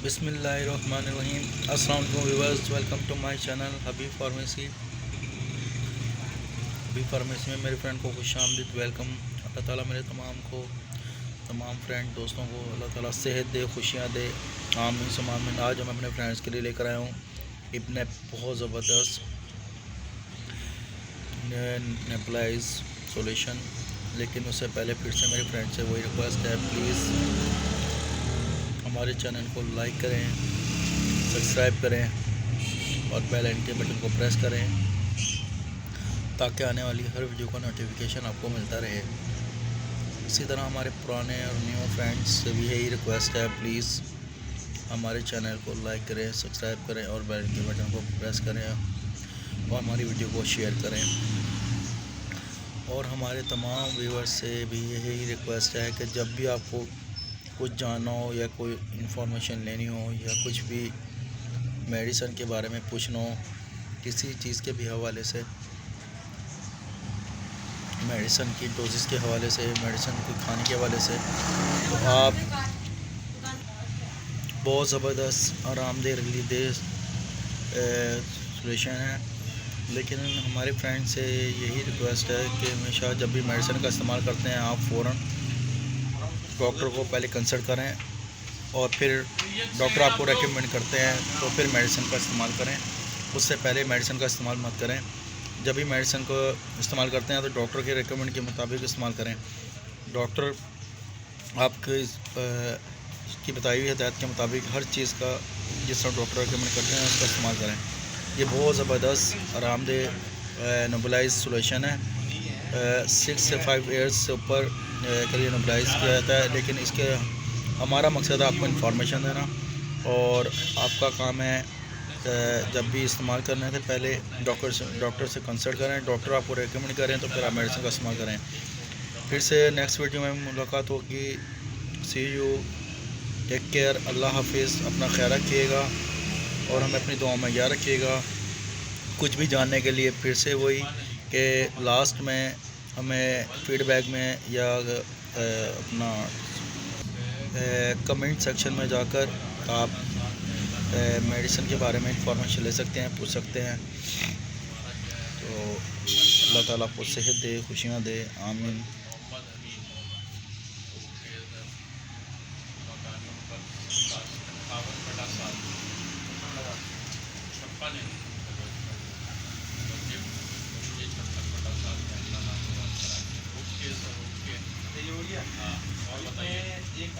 बिस्मिल्लाहिर्रहमानिर्रहीम। अस्सलाम वालेकुम viewers, welcome to my channel Habib pharmacy. Habib pharmacy में मेरे फ्रेंड को खुशामदीद, वेलकम। अल्लाह ताला मेरे तमाम फ्रेंड दोस्तों को अल्लाह ताला सेहत दे, खुशियाँ दे, आमीन सुम आमीन। आज हम अपने फ्रेंड्स के लिए लेकर आया हूँ इब्ने बहुत ज़बरदस्त नेबुलाइज सॉल्यूशन। लेकिन उससे पहले फिर से मेरे फ्रेंड से वही रिक्वेस्ट है, प्लीज़ हमारे चैनल को लाइक करें, सब्सक्राइब करें और बेल आइकन के बटन को प्रेस करें ताकि आने वाली हर वीडियो का नोटिफिकेशन आपको मिलता रहे। इसी तरह हमारे पुराने और न्यू फ्रेंड्स से भी यही रिक्वेस्ट है, प्लीज़ हमारे चैनल को लाइक करें, सब्सक्राइब करें और बेल आइकन के बटन को प्रेस करें और हमारी वीडियो को शेयर करें। और हमारे तमाम व्यूअर्स से भी यही रिक्वेस्ट है कि जब भी आपको कुछ जानना हो या कोई इंफॉर्मेशन लेनी हो या कुछ भी मेडिसिन के बारे में पूछना हो, किसी चीज़ के भी हवाले से, मेडिसिन की डोजेस के हवाले से, मेडिसिन को खाने के हवाले से, तो आप बहुत ज़बरदस्त आरामदेह रिलीदेह सॉल्यूशन है। लेकिन हमारे फ्रेंड से यही रिक्वेस्ट है कि हमेशा जब भी मेडिसिन का इस्तेमाल करते हैं आप फ़ौरन डॉक्टर को पहले कंसल्ट करें और फिर डॉक्टर आपको रेकमेंड करते हैं तो फिर मेडिसिन का इस्तेमाल करें। उससे पहले मेडिसिन का इस्तेमाल मत करें। जब भी मेडिसिन को इस्तेमाल करते हैं तो डॉक्टर के रेकमेंड के मुताबिक इस्तेमाल करें। डॉक्टर आपके की बताई हुई हिदायत के मुताबिक हर चीज़ का जिस तरह डॉक्टर रेकमेंड करते हैं उसका इस्तेमाल करें। ये बहुत ज़बरदस्त आरामदेह नेबुलाइज सॉल्यूशन है। 6 से 5 ईयर्स से ऊपर के लिए नेबुलाइज किया जाता है। लेकिन इसके हमारा मकसद है आपको इन्फॉर्मेशन देना और आपका काम है जब भी इस्तेमाल करने से पहले डॉक्टर से कंसल्ट करें। डॉक्टर आपको रेकमेंड करें तो फिर आप मेडिसिन का इस्तेमाल करें। फिर से नेक्स्ट वीडियो में मुलाकात होगी। सी यू, टेक केयर, अल्लाह हाफिज़। अपना ख्याल रखिएगा और हमें अपनी दुआ में याद रखिएगा। कुछ भी जानने के लिए फिर से वही कि लास्ट में हमें फीडबैक में या अपना कमेंट सेक्शन में जाकर आप मेडिसिन के बारे में इंफॉर्मेशन ले सकते हैं, पूछ सकते हैं। तो अल्लाह ताला आपको सेहत दे, खुशियाँ दे, आमीन। और बताइए।